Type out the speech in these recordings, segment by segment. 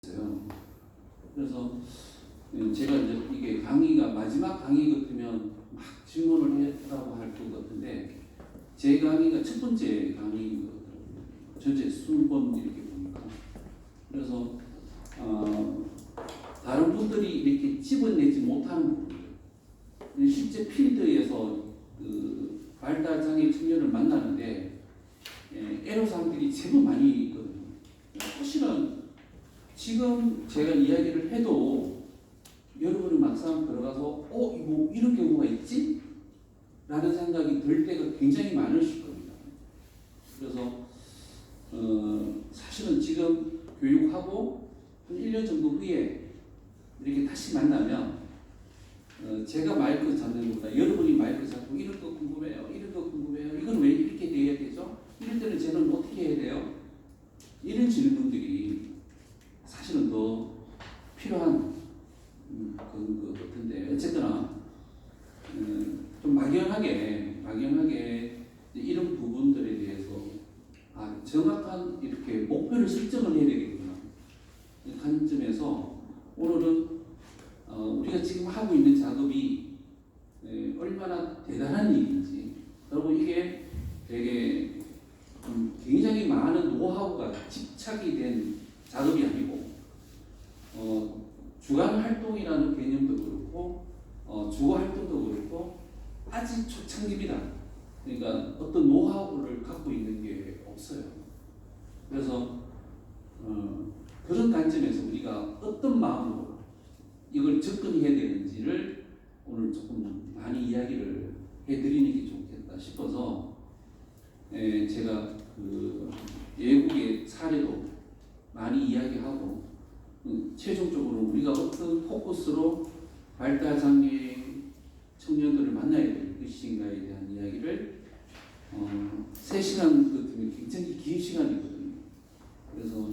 있어요. 그래서 제가 이제 이게 강의가 마지막 강의 같으면 막 질문을 했다고 할 것 같은데 제 강의가 첫 번째 강의거든요. 전체 20번 이렇게 보니까. 그래서 다른 분들이 이렇게 집어내지 못하는 부분들, 실제 필드에서 그 발달장애 청년을 만나는데 애로사항들이 제법 많이 있거든요. 사실은 지금 제가 이야기를 해도 여러분이 막상 들어가서 이거 이런 경우가 있지? 라는 생각이 들 때가 굉장히 많으실 겁니다. 그래서 사실은 지금 교육하고 한 1년 정도 후에 이렇게 다시 만나면 제가 마이크 잡는 것보다 여러분이 마이크 잡고 이런 거 궁금해요. 이런 거 궁금해요. 이건 왜 이렇게 돼야 되죠? 이럴 때는 저는 어떻게 해야 돼요? 이런 질문들이 사실은 더 필요한 것 같은데 어쨌거나 좀 막연하게 이런 부분들에 대해서 정확한 이렇게 목표를 설정을 해야 되겠구나 한 점에서 오늘은 우리가 지금 하고 있는 작업이 얼마나 대단한 일인지, 그리고 이게 되게 굉장히 많은 노하우가 집착이 된 작업이 아니고 주간 활동이라는 개념도 그렇고 주거 활동도 그렇고 아직 초창기입니다. 그러니까 어떤 노하우를 갖고 있는 게 없어요. 그래서 그런 관점에서 우리가 어떤 마음으로 이걸 접근해야 되는지를 오늘 조금 많이 이야기를 해드리는 게 좋겠다 싶어서 제가 그 외국의 사례도 많이 이야기하고 최종적으로 우리가 어떤 포커스로 발달장애 청년들을 만나야 될 것인가에 대한 이야기를 3시간 같으면 굉장히 긴 시간이거든요. 그래서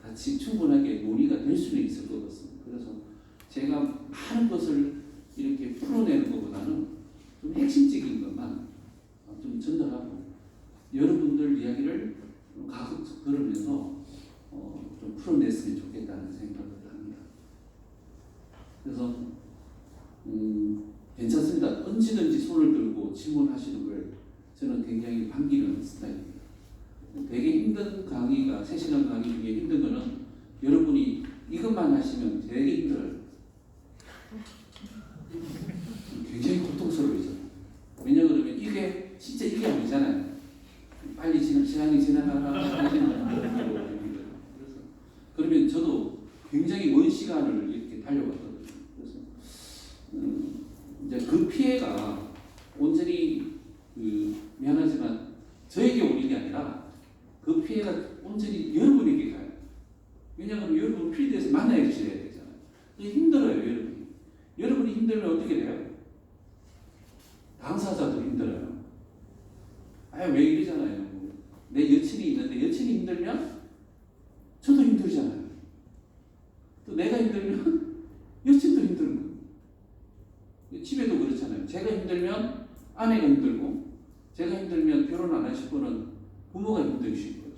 같이 충분하게 논의가 될 수는 있을 것 같습니다. 그래서 제가 많은 것을 이렇게 풀어내는 것보다는 좀 핵심적인 것만 좀 전달하고 여러분들 이야기를 가급적 들으면서 좀 풀어냈으면 좋겠다는 생각을 합니다. 그래서 괜찮습니다. 언제든지 손을 들고 질문하시는 걸 저는 굉장히 반기는 스타일입니다. 되게 힘든 강의가 3시간 강의 중에 힘든 거는 여러분이 이것만 하시면 되게 힘들어요. 굉장히 고통스러워요. 왜냐하면 이게 진짜 이게 아니잖아요. 빨리 시간이 지나가라. 그래서 그러면 저도 굉장히 먼 시간을 이렇게 달려왔거든요. 그래서 이제 그 피해가 온전히 미안하지만 저에게 오는 게 아니라 그 피해가 온전히 여러분에게 가요. 왜냐하면 여러분 필드에서 만나야 주셔야 되잖아요. 힘들어요, 여러분이. 여러분이 힘들면 어떻게 돼요? 당사자도 힘들어요. 왜 이러잖아요. 내 여친이 있는데 여친이 힘들면 저도 힘들잖아요. 또 내가 힘들면 여친도 힘든 거예요. 집에도 그렇잖아요. 제가 힘들면 아내가 힘들고, 제가 힘들면 결혼 안 하실 분은 부모가 힘드실 거죠.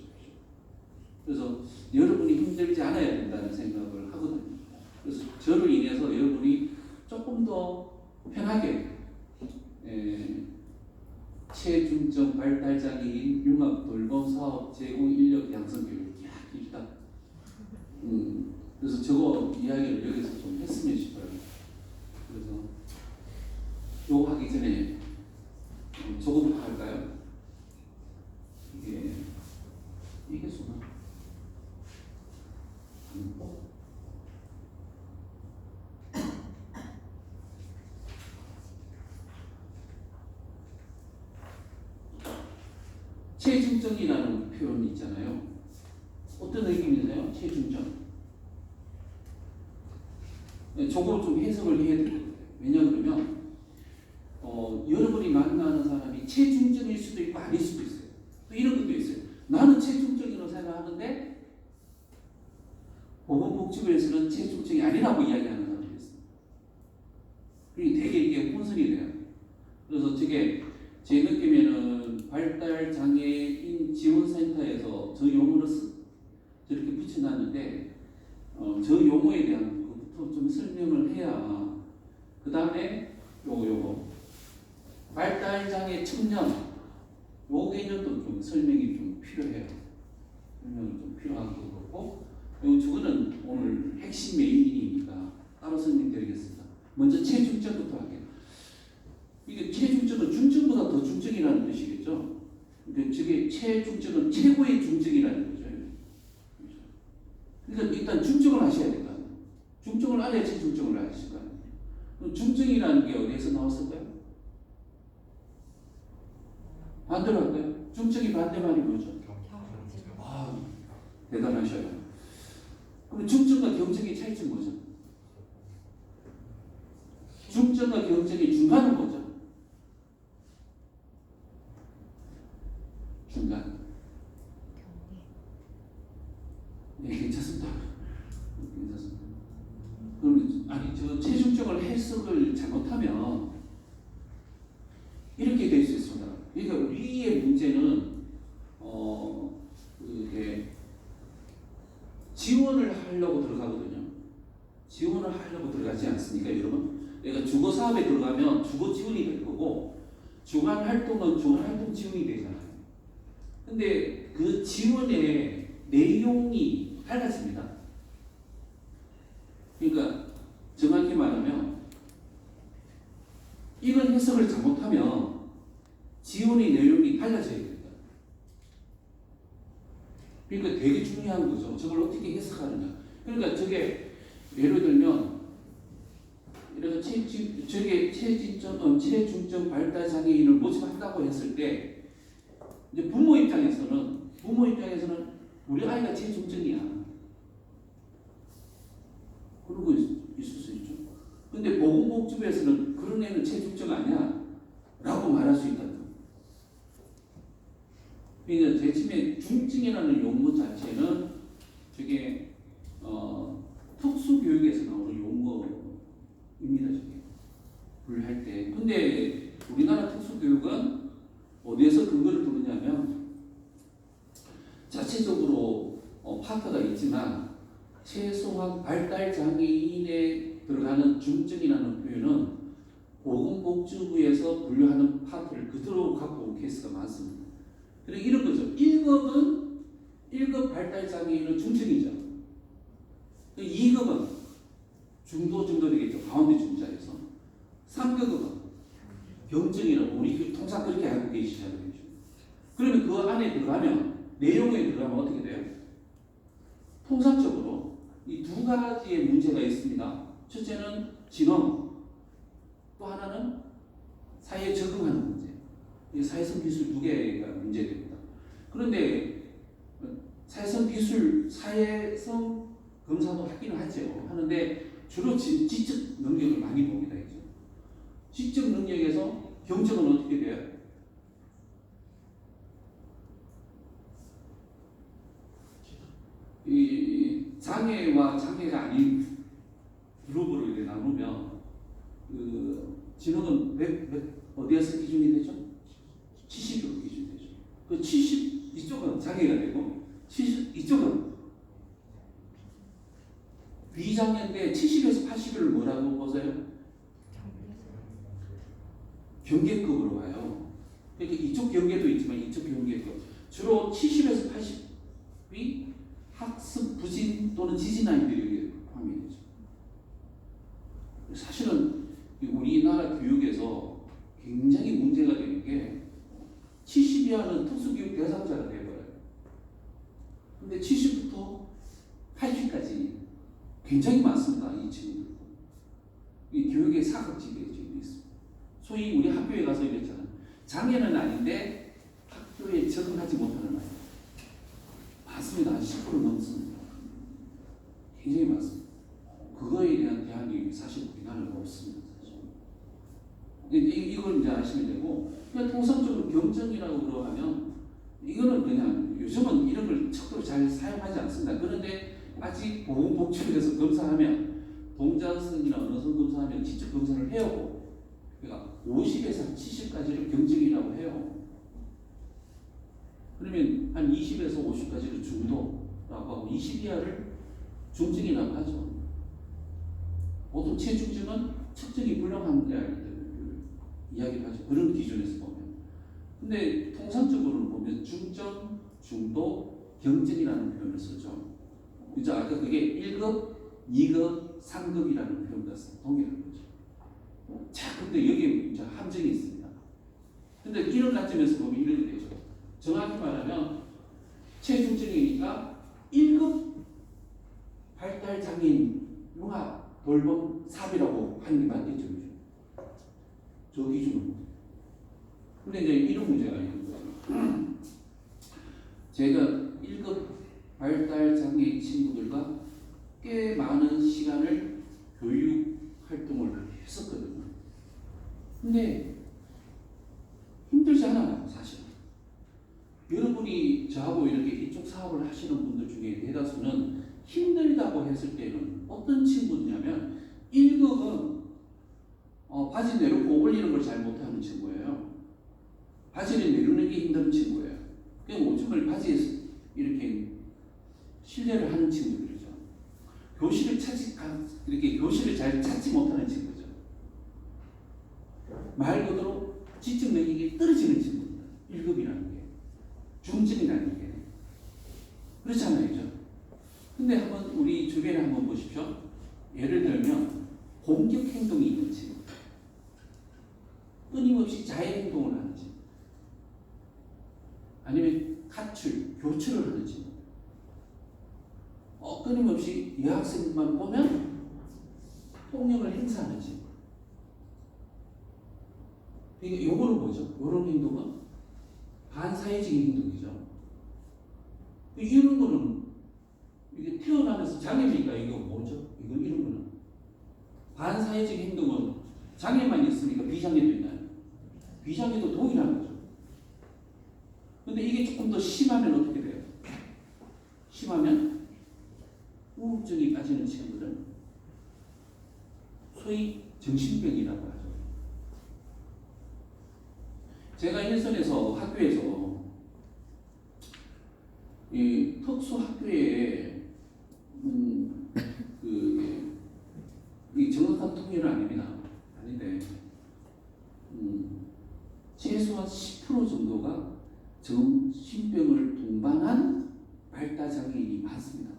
그래서 여러분이 힘들지 않아야 된다는 생각을 하거든요. 그래서 저를 인해서 여러분이 조금 더 편하게 체중증 발달장애인 융합 돌봄 사업 제공 인력 양성 교육 길다. 그래서 저거 이야기를 여기서 좀 했으면 싶어요. 그래서 요거 하기 전에 저거부터 할까요? 이게 수나? 체중증이라는 표현이 있잖아요. 어떤 느낌이세요? 체중증. 저걸 좀 해석을 해야 될 것 같아요. 왜냐하면 여러분이 만나는 사람이 체중증일 수도 있고 아닐 수도 있어요. 또 이런 것도 있어요. 나는 체중증이라고 생각하는데 보건복지부에서는 체중증이 아니라고 이야기하는 사람이 있어요. 그러니까 되게 이게 혼선이 돼요. 그래서 저게 제 느낌에는 발달장애인 지원센터에서 저 용어를 저렇게 붙여 붙여놨는데 저 용어에 대한 것부터 좀 설명을 해야 그 다음에 요거 발달장애 청년 요 개념도 좀 설명이 좀 필요해요. 설명이 좀 필요한 것 같고 요 저거는 오늘 핵심 메인이니까 따로 설명드리겠습니다. 먼저 체중증부터 할게요. 이게 체중증은 중증보다 더 중증이라는 뜻이겠죠. 근데 저게 체중증은 최고의 중증이라는 거죠. 그러니까 일단 중증을 하셔야 된다. 중증을 알아야 체중증을 아실 거 아니에요. 그럼 중증이라는 게 어디에서 나왔을까요? 반대로 할까요? 중증이 반대말이 뭐죠? 아, 대단하셔요. 그럼 중증과 경증의 차이점 뭐죠? 중증과 경증의 중간은 뭐죠? 중간. 네, 괜찮습니다. 괜찮습니다. 그럼 아니 저 체중증을 해석을 잘못하면 이렇게 될 수 있습니다. 그러니까 위의 문제는 이게 지원을 하려고 들어가거든요. 지원을 하려고 들어가지 않습니까, 여러분? 그러니까 주거 사업에 들어가면 주거 지원이 될 거고 주간 활동은 주간 활동 지원이 되잖아요. 근데 그 지원의 내용이 달라집니다. 그러니까 정확히 말하면 이런 해석을 잘못하면 지원의 내용이 달라져야 됩니다. 그러니까 되게 중요한 거죠. 저걸 어떻게 해석하느냐. 그러니까 저게 예를 들면 이렇게 체중증 발달 장애인을 모집한다고 했을 때 이제 부모 입장에서는 우리 아이가 체중증이야. 그런 거 있을 수 있죠. 근데 보건복지부에서는 그런 애는 체중증 아니야 라고 말할 수 있다. 그러니까 대체에 중증이라는 용어 자체는 저게 특수교육에서 나오는 용어입니다. 저게 분류할 때. 근데 우리나라 특수교육은 어디에서 근거를 두느냐면 자체적으로 파트가 있지만 최소한 발달 장애인에 들어가는 중증이라는 표현은 보건복지부에서 분류하는 파트를 그대로 갖고 온 케이스가 많습니다. 그리고 이런 거죠. 1급 발달 장애인은 중증이죠. 2급은 중도 정도 되겠죠. 가운데 중자에서. 3급은 경증이라고 우리 통상 그렇게 알고 계시잖아요. 그러면 그 안에 들어가면 내용에 들어가면 어떻게 돼요? 통상적으로 이 두 가지의 문제가 있습니다. 첫째는 진흥, 또 하나는 사회에 적응하는 문제. 이 사회성 기술 두 개가 문제됩니다. 그런데 사회성 검사도 하기는 하죠. 하는데 주로 지적 능력을 많이 봅니다. 이제. 지적 능력에서 경증은 어떻게 돼요? 이 장애와 장애가 아닌 그룹으로 이렇게 나누면 그 진흥은 어디에서 기준이 되죠? 70으로 기준되죠. 그 70 이쪽은 장애가 되고 70 이쪽은 비장애인데 70에서 80을 뭐라고 보세요? 경계급으로 와요. 그러니까 이쪽 경계도 있지만 이쪽 경계도 주로 70에서 80이 학습 부진 또는 지진 아이들에게 포함이 되죠. 사실은 우리나라 교육에서 굉장히 문제가 되는 게 70 이하는 특수교육 대상자가 되어버려요. 근데 70부터 80까지 굉장히 많습니다. 이 친구들. 이 교육의 사각지대에 지금 있습니다. 소위 우리 학교에 가서 이랬잖아요. 장애는 아닌데 학교에 적응하지 못하는 아이. 많습니다. 10% 넘습니다. 굉장히 많습니다. 그거에 대한 대안이 사실 우리나라는 없습니다. 이걸 이제 아시면 되고, 그냥 통상적으로 경증이라고 들어가면 이거는 그냥 요즘은 이런 걸 척도로 잘 사용하지 않습니다. 그런데 아직 보건복지부에서 검사하면 동자성이나 언어성 검사하면 직접 검사를 해요. 그러니까 50에서 70까지를 경증이라고 해요. 그러면 한 20에서 50까지를 중도라고 하고 20 이하를 중증이라고 하죠. 보통 체중증은 측정이 불량한 아이들 이야기를 하죠. 그런 기준에서 보면. 근데 통상적으로는 보면 중증, 중도, 경증이라는 표현을 쓰죠. 그죠? 아까 그게 1급, 2급, 3급이라는 표현과 동일한 거죠. 자, 근데 여기에 이제 함정이 있습니다. 근데 이런 관점에서 보면 이렇게 되죠. 정확히 말하면 체중증이니까 1급 발달 장애인 융합 돌봄 사비라고 하는 게 맞겠죠. 저 기준은. 근데 이제 이런 문제가 있는 거죠. 제가 1급 발달 장애인 친구들과 꽤 많은 시간을 교육 활동을 했었거든요. 근데 힘들지 않아요, 사실. 여러분이 저하고 이렇게 이쪽 사업을 하시는 분들 중에 대다수는 힘들다고 했을 때는 어떤 친구냐면 1급은 바지 내려고 올리는 걸 잘 못하는 친구예요. 바지를 내리는 게 힘든 친구예요. 그냥 오줌을 바지에서 이렇게 실내를 하는 친구들이죠. 이렇게 교실을 잘 찾지 못하는 친구죠. 말 그대로 지적 능력이 떨어지는 친구입니다. 1급이라는 게. 중증이라는 게. 그렇잖아요. 그죠? 근데 한번 우리 주변에 한번 보십시오. 예를 들면 공격 행동이 있는 친구. 끊임없이 자해 행동을 하는 친구. 아니면 가출, 교출을 하는 친구. 끊임없이 여학생만 보면 폭력을 행사하는 친구. 이게 요거는 뭐죠? 요런 행동은 반사회적인 행동이죠. 이런 거는 이게 태어나면서 장애니까 이거 뭐죠? 이건 이런 거는 반사회적 행동은 장애만 있으니까 비장애도 있나요? 비장애도 동일한 거죠. 근데 이게 조금 더 심하면 어떻게 돼요? 심하면 우울증이 빠지는 친구들은 소위 정신병이라고 하죠. 제가 일선에서 학교에서 이 특수 학교에 이 정확한 통계는 아닙니다. 아닌데 최소한 10% 정도가 정신병을 동반한 발달 장애인이 많습니다.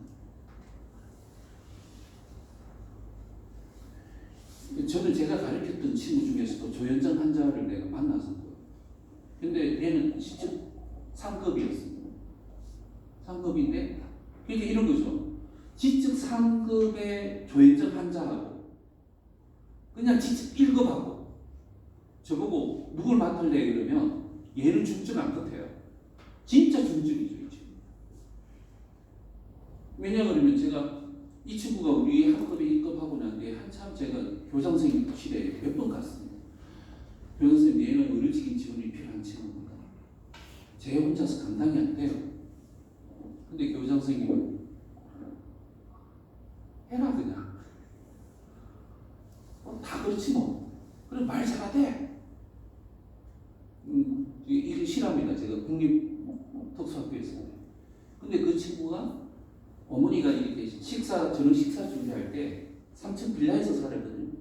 저는 제가 가르쳤던 친구 중에서도 조현장 환자를 내가 만났었고요. 근데 얘는 지적 3급이었습니다. 3급인데 그러니까 이런 거죠. 지적 3급의 조현장 환자하고 그냥 지적 1급하고 저보고 누굴 맡을래 그러면 얘는 중증 안 같아요. 진짜 중증이죠. 왜냐 그러면 제가 이 친구가 우리 학급에 입급하고 난 뒤에 한참 제가 교장선생님실에 몇 번 갔습니다. 교장선생님 얘는 의료적인 지원이 필요한 친구입니다. 제 혼자서 감당이 안 돼요. 근데 교장선생님은 해라 그냥. 다 그렇지 뭐. 그럼 말 잘하대. 이게 실합니다. 제가 국립특수학교에서. 근데 그 친구가 어머니가 이렇게 저녁 식사 준비할 때 3층 빌라에서 살았거든요.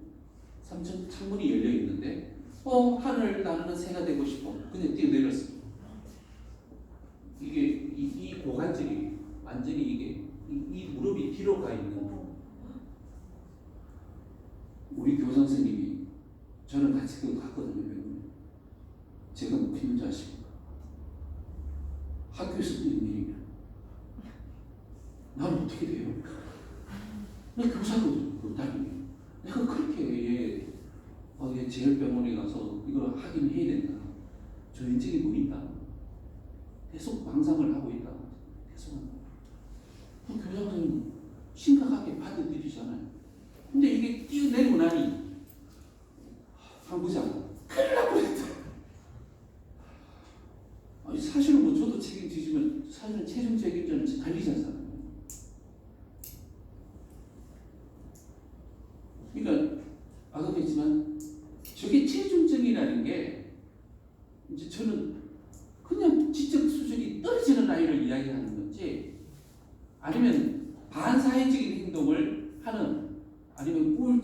3층 창문이 열려 있는데 하늘 나르는 새가 되고 싶어. 그냥 뛰어내렸어. 이게 이 고관절이 완전히 이게 이 무릎이 뒤로 가 있는 우리 교장 선생님이 저는 같이 그거 갔거든요. 제가 뭐 필요한지 아십니까? 학교에서도 있는 일이면 나는 어떻게 돼요? 내가 교사거든요. 그 딸이. 내가 그렇게 얘 재혈병원에 가서 이걸 하긴 해야 된다. 조현증이 보인다. 계속 망상을 하고 있다. 계속. 그 교장선생님 심각하게 받아들이잖아요. 근데 이게 뛰어내리고 나니 한 보자. 큰일 날 뻔했다. 아니 사실은 뭐 저도 책임지지만 사실은 최종 책임자는 관리자잖아요. 그러니까 아까 그랬지만 저게 체중증이라는 게 이제 저는 그냥 지적 수준이 떨어지는 아이를 이야기하는 건지 안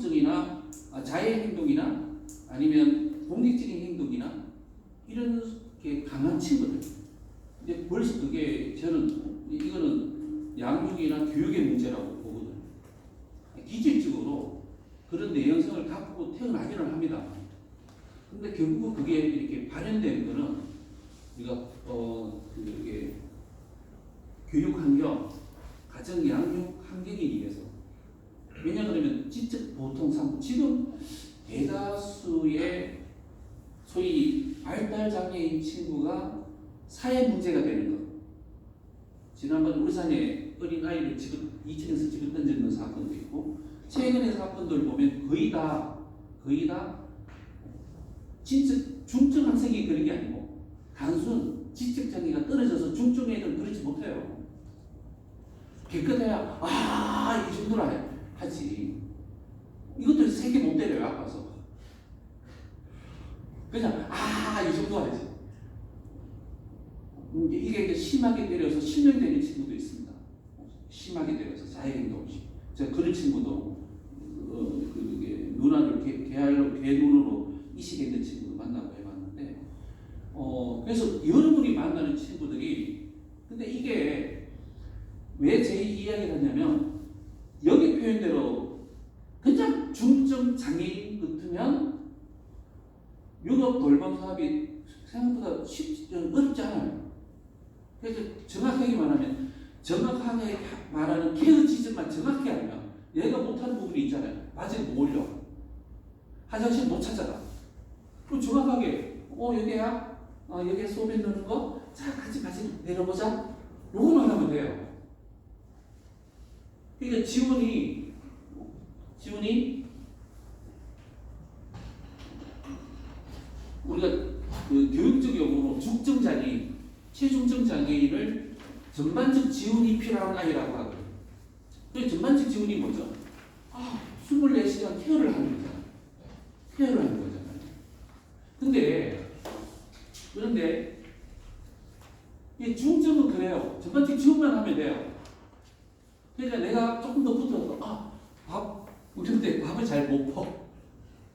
교육적이나 자해 행동이나 아니면 공격적인 행동이나 이런 게 강한 친구들. 이제 벌써 그게 저는 이거는 양육이나 교육의 문제라고 보거든요. 기질적으로 그런 내형성을 갖고 태어나기는 합니다. 근데 결국은 그게 이렇게 발현된 거는 우리가 이게 교육 환경, 가정 양육 환경에 의해서. 왜냐 그러면 보통 지금 대다수의 소위 발달 장애인 친구가 사회 문제가 되는 것. 지난번 울산에 어린 아이를 2층에서 집어 던지는 사건도 있고, 최근의 사건들 보면 거의 다 진짜 중증 학생이 그런 게 아니고 단순 지적 장애가 떨어져서 중증 애들은 그러지 못해요. 깨끗해야 이 정도라 하지. 이것도 세게 못 때려요. 아파서. 그냥 이 정도 하지. 이게 심하게 때려서 실명되는 친구도 있습니다. 심하게 때려서 자해행동 없이. 제가 그런 친구도 누나를 개눈으로 이식했는 친구도 만나고 해봤는데, 그래서 여러분이 만나는 친구들이, 근데 이게 왜 제 이야기를 하냐면, 여기 표현대로 그냥 중증 장애인 같으면 유럽 돌봄 사업이 생각보다 어렵지 않아요. 그래서 정확하게 말하는 케어 지점만 정확히 알면 얘가 못하는 부분이 있잖아요. 맞아요, 못 올려. 화장실 못 찾아가. 그럼 정확하게 여기야? 여기에 소변 넣는 거? 자, 같이 내려보자. 요거만 하면 돼요. 그러니까 지원이 우리가 그 교육적 용어로 중증 장애인, 최중증 장애인을 전반적 지원이 필요한 아이라고 하거든요. 그 전반적 지원이 뭐죠? 24시간 케어를 하는 거잖아요. 케어를 하는 거잖아요. 그런데 이 중증은 그래요. 전반적 지원만 하면 돼요. 그러니까 내가 조금 더 붙어서 그런데 밥을 잘 못 먹어.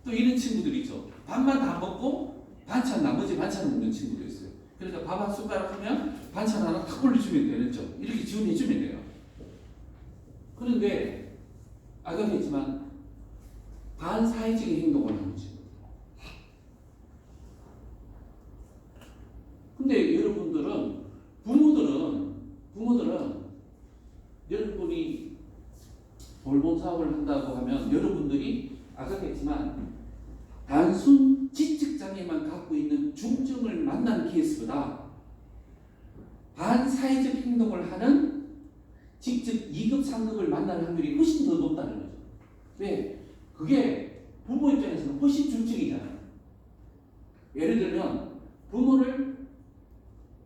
또 이런 친구들이 있죠. 밥만 다 먹고 나머지 반찬을 먹는 친구도 있어요. 그러니까 밥 한 숟가락 하면 반찬 하나 탁 올려주면 되는 점. 이렇게 지원해주면 돼요. 그런데 아까 했지만 반사회적인 행동을 하는 친구. 근데 여러분들은 부모들은 여러분이 돌봄 사업을 한다고 하면 여러분들이 아까 했지만 단순 지적 장애만 갖고 있는 중증을 만나는 케이스보다 반사회적 행동을 하는 직접 2급, 3급을 만나는 확률이 훨씬 더 높다는 거죠. 왜? 그게 부모 입장에서는 훨씬 중증이잖아요. 예를 들면 부모를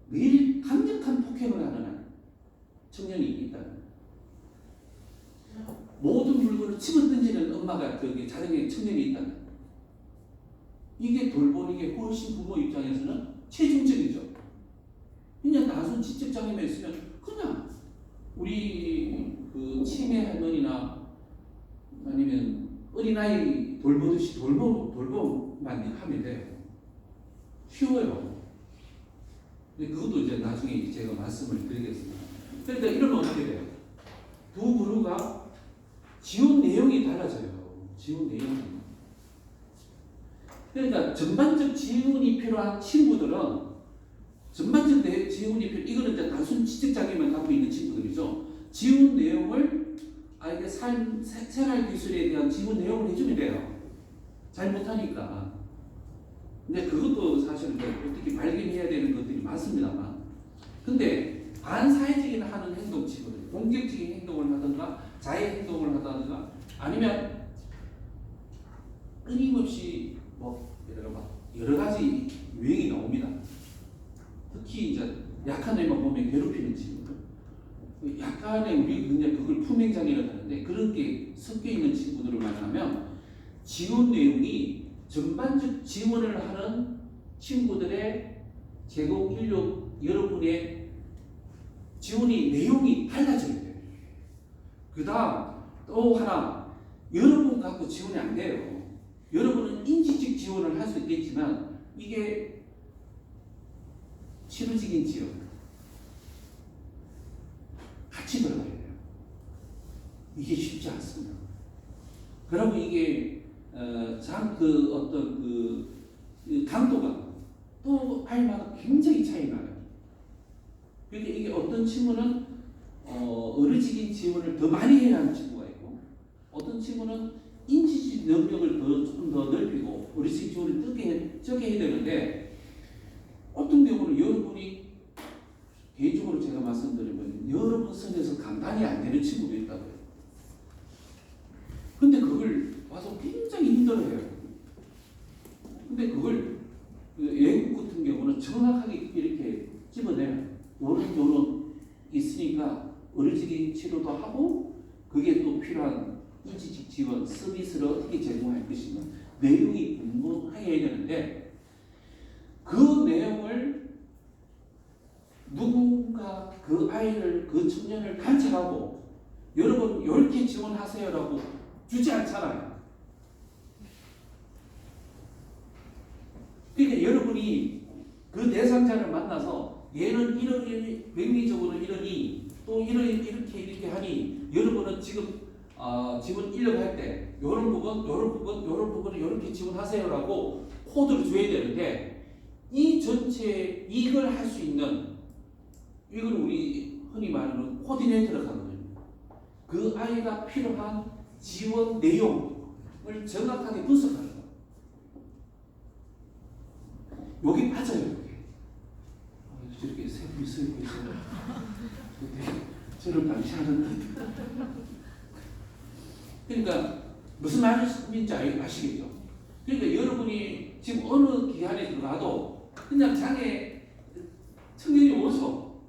매일 강력한 폭행을 하는 청년이 있다는 거예요. 모든 물건을 집어 던지는 엄마가 자정에 청년이 있다는 거예요. 이게 돌보는 게 훨씬 부모 입장에서는 최중증이죠. 그냥 단순 지적 장애만 있으면 그냥 우리 치매 할머니나 아니면 어린아이 돌보듯이 돌보만 하면 돼요. 쉬워요. 근데 그것도 이제 나중에 제가 말씀을 드리겠습니다. 그러니까 이러면 어떻게 돼요? 두 그루가 지원 내용이 달라져요. 지원 내용이. 그러니까 전반적 지원이 필요한 친구들은 이거는 이제 단순 지적 장애만 갖고 있는 친구들이죠. 지원 내용을 아이의 생활 기술에 대한 지원 내용을 해주면 돼요. 잘 못하니까. 근데 그것도 사실은 어떻게 발견해야 되는 것들이 많습니다만. 근데 반사회적인 하는 행동 친구들, 공격적인 행동을 하든가 자해 행동을 하든가 아니면 끊임없이 여러 가지 유행이 나옵니다. 특히 이제 약한 애만 보면 괴롭히는 친구들. 약간의 우리 굉장히 그걸 품행장애를 하는데 그런 게 섞여 있는 친구들을 만나면 지원 내용이 전반적 지원을 하는 친구들의 제공 인력 여러분의 지원이 내용이 달라져야 돼요. 그 다음 또 하나 여러분 갖고 지원이 안 돼요. 여러분은 인지직 지원을 할 수 있겠지만 이게 치료직인 지원 같이 들어가야 돼요. 이게 쉽지 않습니다. 그러면 이게 그 강도가 또 아이마다 굉장히 차이 나요. 그러니까 이게 어떤 친구는 어르직인 지원을 더 많이 해야 하는 친구가 있고, 어떤 친구는 인지직 능력을 조금 더 넓히고 어르직 지원을 적게 해야 되는데, 어떤 경우는 여러분이 개인적으로 제가 말씀드리면 여러분 선에서 감당이 안 되는 친구도 있다고요. 근데 그걸 와서 굉장히 힘들어해요. 근데 그걸 외국 같은 경우는 정확하게 이렇게 집어내요. 요런 있으니까 어르직인 치료도 하고, 그게 또 필요한 인지직 지원 서비스를 어떻게 제공할 것인가 내용이 분분해야 되는데, 그 내용을 누군가 그 아이를, 그 청년을 관찰하고 여러분 이렇게 지원하세요라고 주지 않잖아요. 그러니까 여러분이 그 대상자를 만나서 얘는 이런 병리적으로 이러니 또 이렇게 하니, 여러분은 지금 지원 인력할 때 이런 부분을 이렇게 지원하세요라고 코드를 줘야 되는데, 이 전체 이걸 할 수 있는, 이걸 우리 흔히 말하는 코디네이터라고 하거든요. 그 아이가 필요한 지원 내용을 정확하게 분석하는 거. 여기 맞아요. 여기. 저렇게 세분이 쓰고 있어요. 저를 방치하는. 그러니까 무슨 말인지 아시겠죠? 그러니까 여러분이 지금 어느 기관에 들어가도 그냥 장애 청년이 오서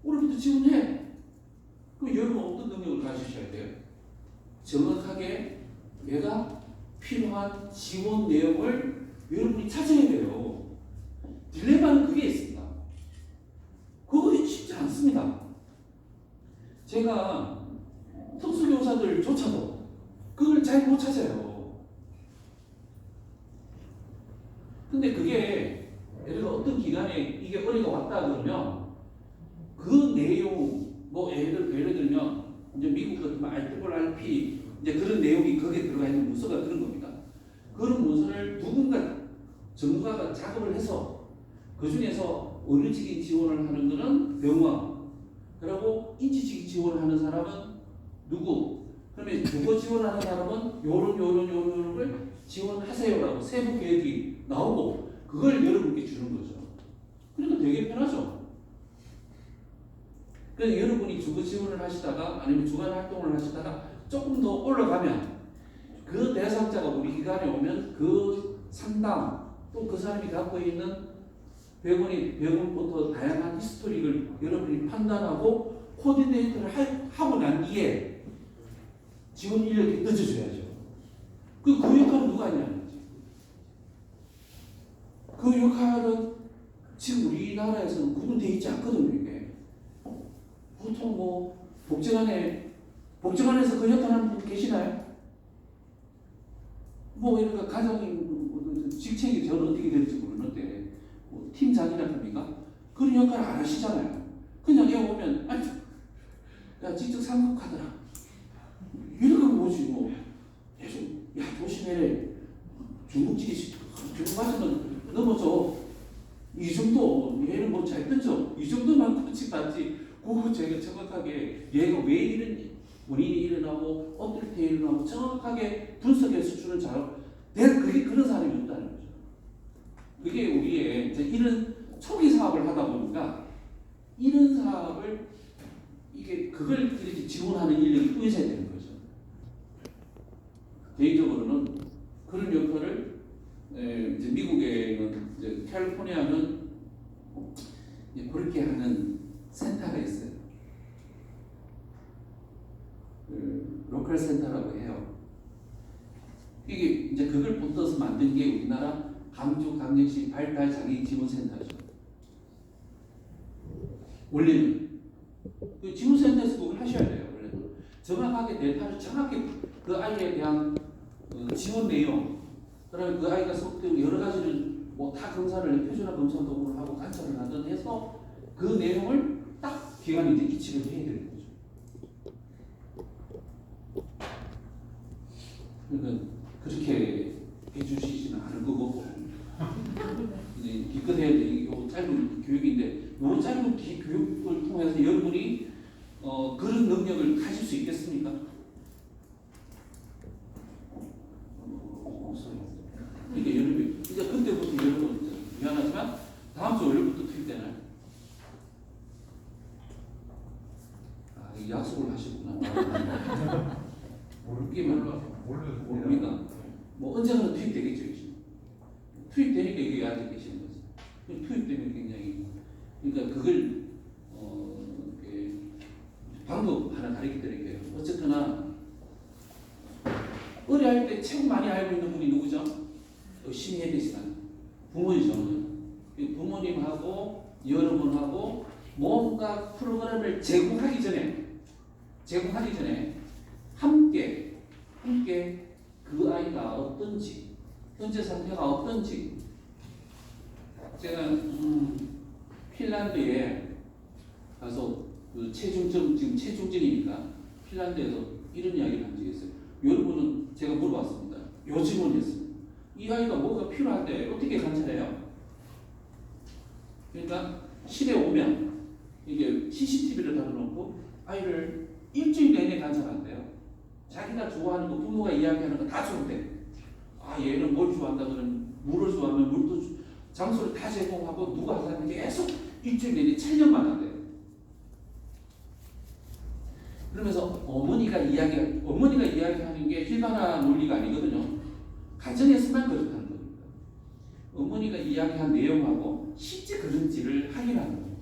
오늘부터 지원해. 그럼 여러분 어떤 능력을 가지셔야 돼요? 정확하게 내가 필요한 지원 내용을 여러분이 찾아야 돼요. 딜레마는 그게 있습니다. 그거 쉽지 않습니다. 제가 특수교사들조차도 그걸 잘 못 찾아요. 근데 그게 예를 들어 어떤 기간에 이게 의뢰가 왔다 그러면 그 내용, 뭐 예를 들면 이제 미국 같은 IRRP 이제 그런 내용이 거기에 들어가 있는 문서가 그런 겁니다. 그런 문서를 누군가 전문가가 작업을 해서 그 중에서 어르직인 지원을 하는 거는 병원, 그리고 인지직 지원을 하는 사람은 누구, 그러면 주거 지원하는 사람은 요런 걸 지원하세요라고 세부 계획이 나오고 그걸 여러분께 주는 거죠. 그러니까 되게 편하죠. 그래서 여러분이 주거 지원을 하시다가 아니면 주간 활동을 하시다가 조금 더 올라가면 그 대상자가 우리 기관에 오면 그 상담 또 그 사람이 갖고 있는 병원부터 다양한 히스토리를 여러분이 판단하고 코디네이터를 하고 난 뒤에 지원 인력이 늦어줘야죠. 그 역할은 누가 하냐는 거지. 그 역할은 지금 우리나라에서는 구분되어 있지 않거든요. 이게 보통 뭐 복지관에서 그 역할 하는 분 계시나요? 뭐 이러니까 가정이 직책이 저는 어떻게 될지 모르는데 뭐 팀장이라 합니까? 그런 역할 안 하시잖아요. 그냥 애 오면 아니 야 직접 상급하더라 이런 거 뭐지 뭐 계속 야 조심해 중국집이 중국 맞으면 넘어져 이 정도 얘는 뭐 잘 던져 이 정도만 펀치받지 그거 제가 정확하게 얘가 왜 이런 원인이 일어나고 어떨 때 일어나고 정확하게 분석해서 주는 자료 내가 그게 그런 사람이 없다는 거죠. 그게 우리의 이제 이런 초기 사업을 하다 보니까 이런 사업을 이게 그걸 이렇게 지원하는 인력이 또 있어야 되는 거죠. 개인적으로는 그런 역할을 이제 미국에는 이제 캘리포니아는 이제 그렇게 하는 센터가 있어요. 그 로컬 센터라고 해요. 이게 이제 그걸 붙어서 만든 게 우리나라 강주광역시 발달 장애인 지원센터죠. 원래는 그 지원센터에서 그걸 하셔야 돼요. 원래는 정확하게 데이터를 정확히 그 아이에 대한 지원 내용, 그다음에 그 아이가 속된 여러 가지를 뭐 다 검사를 표준화 검사 도구를 하고 관찰을 하든 해서 그 내용을 딱 기관이 이제 기치를 해야 되는 거죠. 그러니까 그렇게 해주시지는 않을 거고 이제 기껏해야 돼. 이거 짧은 교육인데 이 짧은 교육을 통해서 여러분이 그런 능력을 가질 수 있겠습니까? 없어요. 그러니까 여러분 이제 그때부터 여러분 미안하지만 다음 주 월요일부터 투입되나요? 아, 약속을 하시구나. 모릅니다. 뭐 언젠가는 투입되겠죠. 투입되니까 이게 아직 계시는 거죠. 투입되면 굉장히 그러니까 그걸 이렇게 방법 하나 가르쳐 드릴게요. 어쨌거나 의뢰할 때 최고 많이 알고 있는 분이 누구죠? 열심히 해야 되시는 부모이죠. 부모님하고 여러분하고 뭔가 프로그램을 제공하기 전에 함께 그 아이가 어떤지 현재 상태가 어떤지 제가 핀란드에 가서 그 지금 체중증이니까 핀란드에서 이런 이야기를 한 적이 있어요. 여러분은 제가 물어봤습니다. 요즘은이었습니다. 이 아이가 뭐가 필요한데 어떻게 관찰해요? 그러니까 실에 오면 이게 CCTV를 달아놓고 아이를 일주일 내내 관찰한대요. 자기가 좋아하는 거, 부모가 이야기하는 거 다 좋대. 아, 얘는 뭘 좋아한다 그러면 물을 좋아하면 물도 장소를 다 제공하고 누가 하는 게 계속 일주일 내내 촬영만 한대요. 그러면서 어머니가 이야기하는 게 일반화 논리가 아니거든요. 가정에서만 그렇다는 겁니다. 어머니가 이야기한 내용하고 실제 그런지를 확인하는 거예요.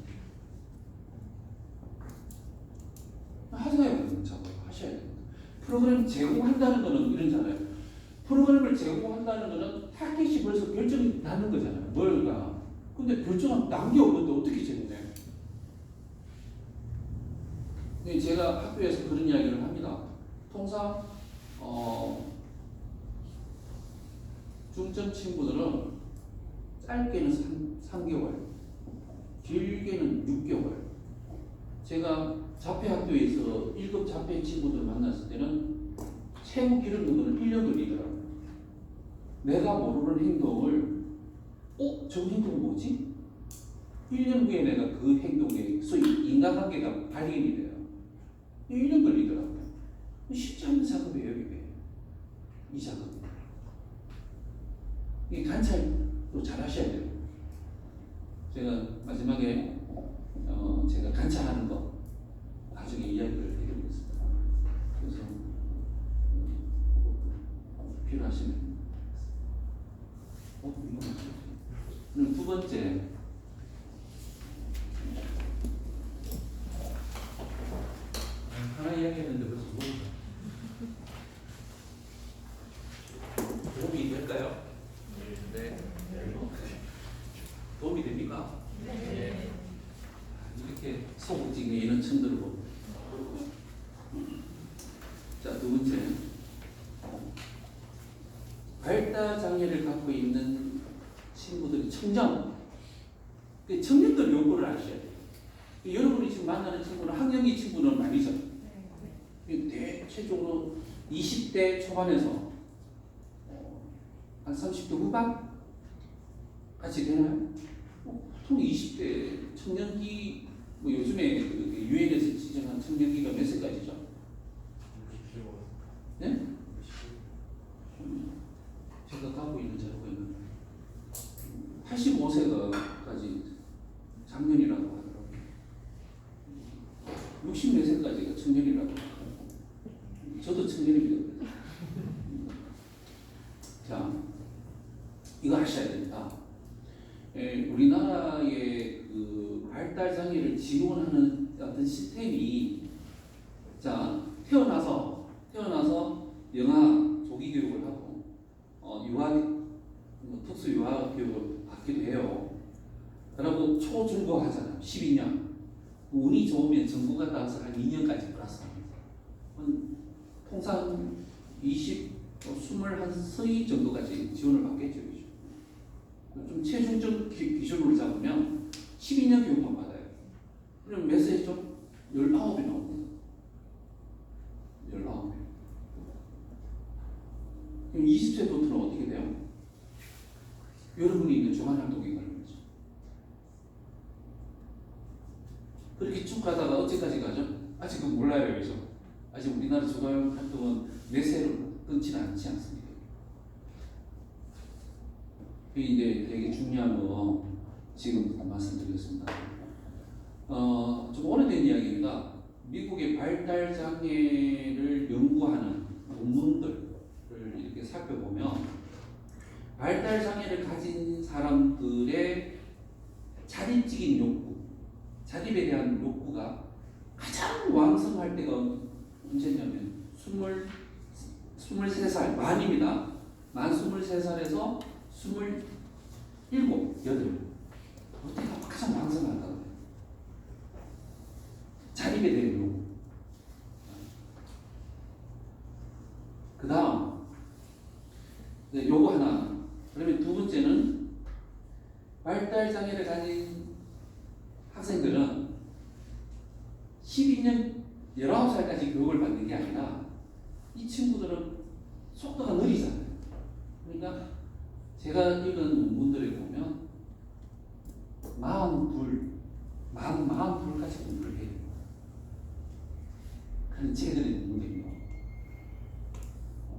하셔야 됩니다. 프로그램 제공한다는 거는 이러잖아요. 프로그램을 제공한다는 거는 타겟이 벌써 결정이 나는 거잖아요. 뭘까? 근데 결정은 난 게 없는데 어떻게 제공해? 제가 학교에서 그런 이야기를 합니다. 통상 중점 친구들은 짧게는 3개월, 길게는 6개월. 제가 자폐학교에서 1급 자폐 친구들 만났을 때는 최고 기르는 거는 1년 걸리더라고요. 내가 모르는 행동을 저 행동 뭐지? 1년 후에 내가 그 행동에 소위 인간관계가 발견이 돼요. 1년 걸리더라고요. 쉽지 않은 작업이에요, 이게. 이 작업. 이 관찰도 잘 하셔야 돼요. 제가 마지막에 제가 관찰하는 거 나중에 이야기를 해드리겠습니다. 그래서 필요하시면 그럼 두 번째 하나 이야기했는데 벌써 도움이 될까요? 네. 도움이 됩니까? 네. 이렇게 소극적인 이런 처음 들어보고. 자, 두 번째. 발달 장애를 갖고 있는 친구들이 청년들 요구를 아셔야 돼요. 여러분이 지금 만나는 친구는 학령기 친구는 아니죠. 대체적으로 20대 초반에서 한 30대 후반 같이 되나요? 보통 20대 청년기 뭐 요즘에 유엔에서 지정한 청년기가 몇 세까지죠? 네? 제가 갖고 있는 자료에는 85세까지 장년이라고 하더라고요. 64세까지가 청년이라고 하더라고요. 저도 청년입니다. 자, 이거 아셔야 됩니다. 우리나라의 그 발달 장애를 지원하는 어떤 시스템이 자 태어나서 영아 조기 교육을 하고 특수 유아 교육을 받기도 해요. 그리고 초중고 하잖아요. 12년. 운이 좋으면 전국가 따라서 한 2년까지 플러스 합니다. 최소한 20, 21세 정도까지 지원을 받겠죠. 그죠? 좀 최종적 기준으로 잡으면 12년 교육만 받아요. 그럼 몇 세죠? 19이 나옵니다. 19배. 그럼 20세부터는 어떻게 돼요? 여러분이 있는 중앙활동에 가는 거죠. 그렇게 쭉 가다가 언제까지 가죠? 아직은 몰라요. 그래서 아직 우리나라 중앙활동은 몇 세로 끊지는 않지 않습니까? 이게 이제 되게 중요한 거 지금 말씀드리겠습니다. 좀 오래된 이야기입니다. 미국의 발달 장애를 연구하는 논문들을 이렇게 살펴보면 발달 장애를 가진 사람들의 자립적인 욕구, 자립에 대한 욕구가 가장 왕성할 때가 언제냐면 23살 만입니다. 만 23살에서 27, 8 그때가 가장 왕성한다. 자립에 대한 욕구. 그 다음 요거 하나. 그러면 두 번째는 발달 장애를 가진 학생들은 12년 19살까지 교육을 받는 게 아니라 이 친구들은 속도가 느리잖아요. 그러니까 제가 읽은 논문들에 보면 42까지 공부를 해요. 그런 책들이 논문입니다.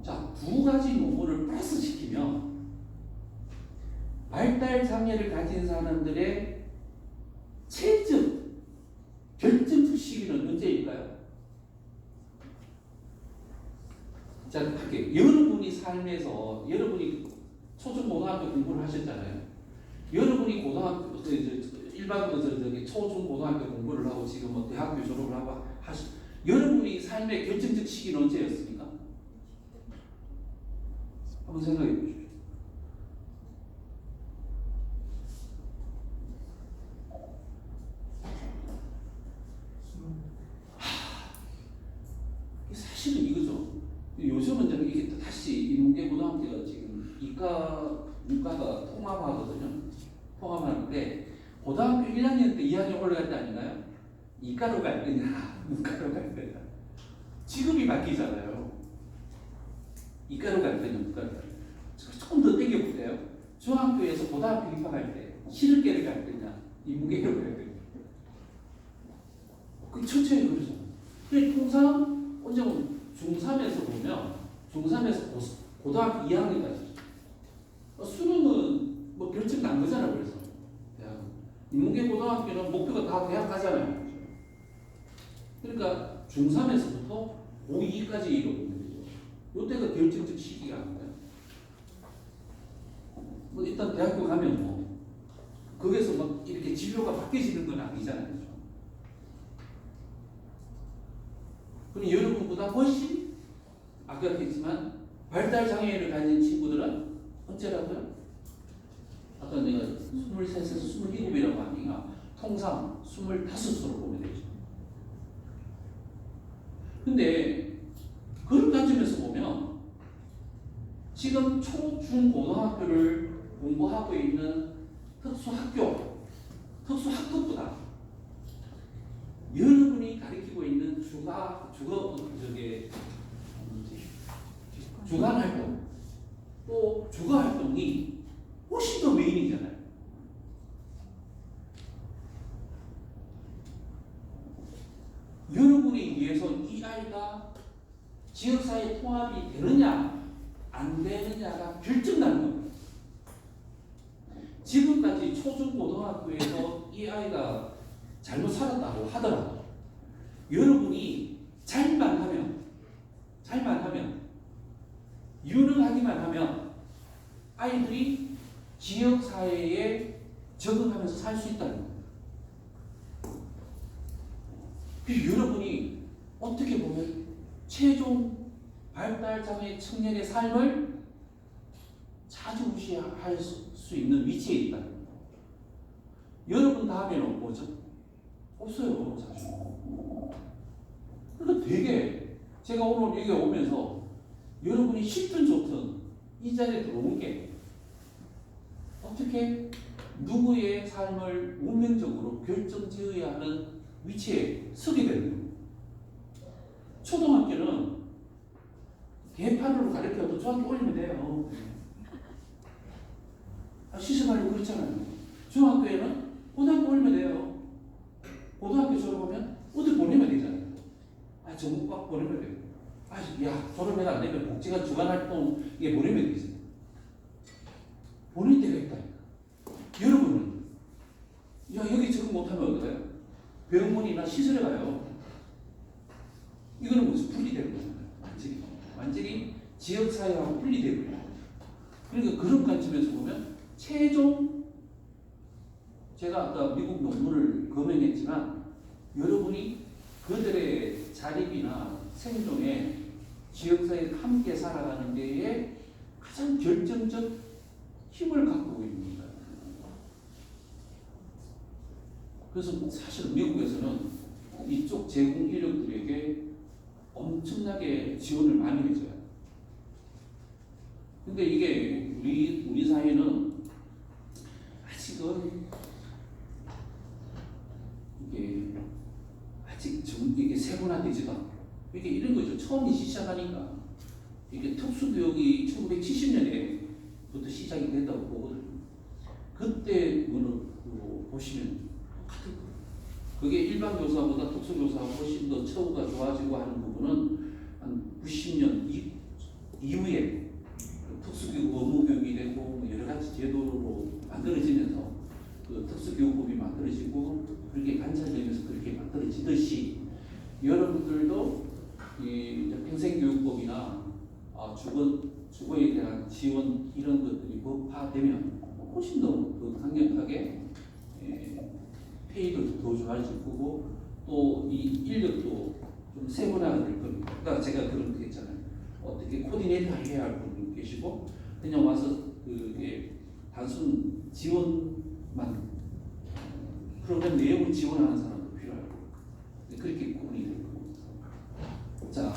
자, 두 가지 논문을 플러스 시키면 발달 장애를 가진 사람들의 최적 결정적 시기는 언제일까요? 자, 할게요. 여러분이 삶에서 여러분이 초중 고등학교 공부를 하셨잖아요. 여러분이 고등학교 일반적으로 초중 고등학교 공부를 하고 지금 뭐 대학교 졸업을 하고 여러분이 삶의 결정적 시기는 언제였습니까? 한번 생각해 보십시오. 사실은 이거죠. 요즘은 이게 다시 인문계 고등학교가 지금 문과가 통합하거든요. 통합하는데 고등학교 1학년 때 2학년 올라갈 때 아닌가요? 이과로 갈 거냐, 문과로 갈 거냐. 직업이 바뀌잖아요. 이과로 갈 거냐, 문과로 갈 거냐. 조금 더 땡겨볼게요. 중학교에서 고등학교 입학할 때 실업계를 갈 거냐, 인문계로 갈 거냐. 그 천천히 그러죠. 근데 통상 언제 보면 중3에서 보면 중3에서 고등학교 2학년까지 수능은 뭐 결정 난 거잖아요. 그래서 대학은 인문계 고등학교는 목표가 다 대학 가잖아요. 그러니까 중3에서부터 고2까지 이루어지는 거죠. 이때가 결정적 시기가 아닌가요? 뭐 일단 대학교 가면 뭐 거기서 막 이렇게 진로가 바뀌어지는 건 아니잖아요. 그렇죠? 그럼 여러분보다 훨씬 아까 했지만 발달 장애를 가진 친구들은 언제라고요? 아까 내가 23에서 27이라고 하니까 통상 25으로 보면 되죠. 근데 그런 관점에서 보면 지금 초, 중, 고등학교를 공부하고 있는 특수학급보다 여러분이 가르치고 있는 주간 활동 또 주거 활동이 훨씬 더 메인이잖아요. 여러분에 의해서 이 아이가 지역사회 통합이 되느냐 안 되느냐가 결정나는 겁니다. 지금까지 초중고등학교에서 이 아이가 잘못 살았다고 하더라도 여러분이 잘만 하면 유능하기만 하면 아이들이 지역사회에 적응하면서 살 수 있다는 겁니다. 그래서 여러분이 어떻게 보면 최종 발달장애 청년의 삶을 좌지우지할 수 있는 위치에 있다는 겁니다. 여러분 다음에는 뭐죠? 없어요. 자주. 그러니까 되게 제가 오늘 여기 오면서 여러분이 싫든 좋든 이 자리에 들어온 게 어떻게 누구의 삶을 운명적으로 결정지어야 하는 위치에 서게 되는 거예요. 초등학교는 개판으로 가르쳐도 중학교 올리면 돼요. 시스말로 그렇잖아요. 중학교에는 고등학교 올리면 돼요. 고등학교 졸업하면 어디 보내면 되잖아요. 전국박 보내면 돼요. 졸업해가 안 되면 복지관 주간활동 이게 보내면 되지. 보낼 때가 있다니까. 여러분은 여기 적응 못하면 어디 가요? 병원이나 시설에 가요. 이거는 무슨 분리되는 거잖아요. 완전히 지역사회하고 분리되고 있는 거예요. 그러니까 그런 관점에서 보면 최종 제가 아까 미국 논문을 검증했지만 여러분이 그들의 자립이나 생존에 지역사회에 함께 살아가는 데에 가장 결정적 힘을 갖고 있는 거예요. 그래서 사실 미국에서는 이쪽 제공 인력들에게 엄청나게 지원을 많이 해줘요. 근데 이게 우리 사회는 아직은 이게 세분화되지도 않고 이게 이런 거죠. 처음 시작하니까 이게 특수교육이 1970년에부터 시작이 됐다고 보거든요. 그때 보시면 똑같은 거예요. 그게 일반 교사보다 특수교사가 훨씬 더 처우가 좋아지고 하는 부분은 한 90년 이후에 특수교육 의무교육이 되고 여러 가지 제도로 만들어지면서 그 특수교육법이 만들어지고 그렇게 관찰되면서 그렇게 만들어지듯이 여러분들도 이 평생교육법이나 주거에 대한 지원 이런 것들이 법화되면 훨씬 더 강력하게 페이도 더 좋아질 거고 또 이 인력도 좀 세분화가 될 겁니다. 그러니까 제가 그런 거 했잖아요. 어떻게 코디네이터 해야 할 분도 계시고 그냥 와서 그게 단순 지원만 프로그램 내용을 지원하는 사람도 필요하고 그렇게 구분이 될 겁니다. 자,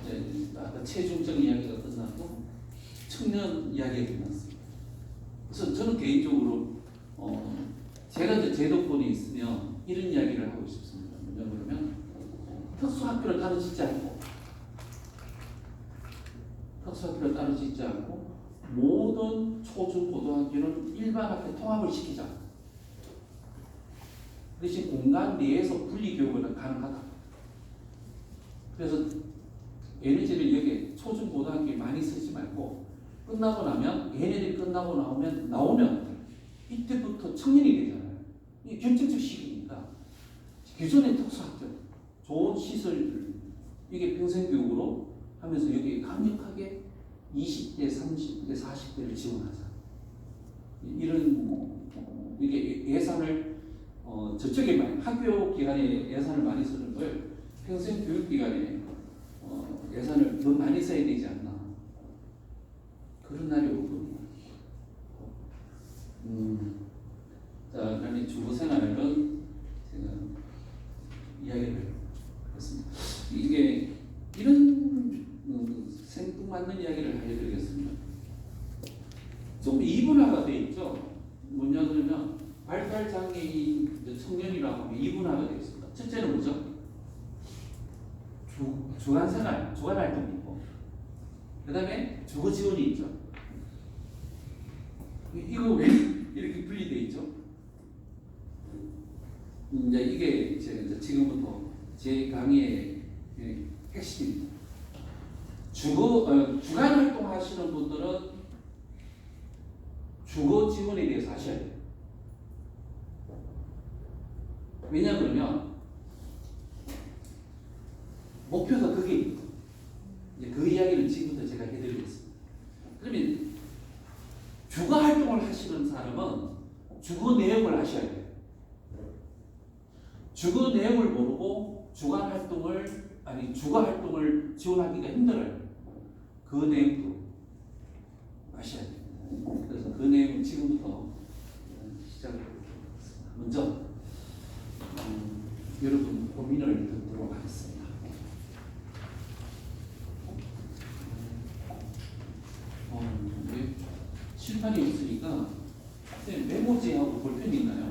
이제 아까 체중적 이야기가 끝났고 청년 이야기가 끝났습니다. 그래서 저는 개인적으로 제가 이제 제도권에 있으면 이런 이야기를 하고 싶습니다. 뭐냐 그러면 특수학교를 따로 짓지 않고 모든 초중 고등학교는 일반 학교 통합을 시키자. 그 대신 공간 내에서 분리 교육은 가능하다. 그래서 에너지를 여기에 초중 고등학교에 많이 쓰지 말고 끝나고 나면 얘네들이 끝나고 나오면 이때부터 청년이 되잖아요. 이게 결정적 시기니까 기존의 특수학교 좋은 시설들 이게 평생교육으로 하면서 여기 강력하게 20대, 30대, 40대를 지원하자. 이런 이게 예산을 저쪽에 학교 기관에 예산을 많이 쓰는 걸 평생교육기관에 예산을 더 많이 써야 되지 않나. 그런 날이 오거든요. 자, 그다음에 주거생활은 제가 이야기를 했습니다. 이게 이런 생뚱맞는 이야기를 해드리겠습니다. 좀 이분화가 돼 있죠. 뭐냐 그러면 발달장애인 청년이라고 하면 이분화가 되어 있습니다. 첫째는 뭐죠? 주간생활, 주간활동이 있고 그 다음에 주거지원이 있죠. 이거 왜 이렇게 분리되어 있죠? 이제 이게 지금부터 제 강의의 핵심입니다. 주간활동 하시는 분들은 주거지원에 대해서 아셔야 돼요. 왜냐 그러면 목표가 그게 있고 이제 그 이야기를 지금부터 제가 해드리겠습니다. 그러면 주거 활동을 하시는 사람은 주거 내용을 아셔야 돼요. 주거 내용을 모르고 주거 활동을 지원하기가 힘들어요. 그 내용도 아셔야 돼요. 그래서 그 내용은 지금부터 시작을 해보겠습니다. 먼저 여러분 고민을 듣도록 하겠습니다. 칠판이 없으니까 선생님 메모지하고 볼펜이 있나요?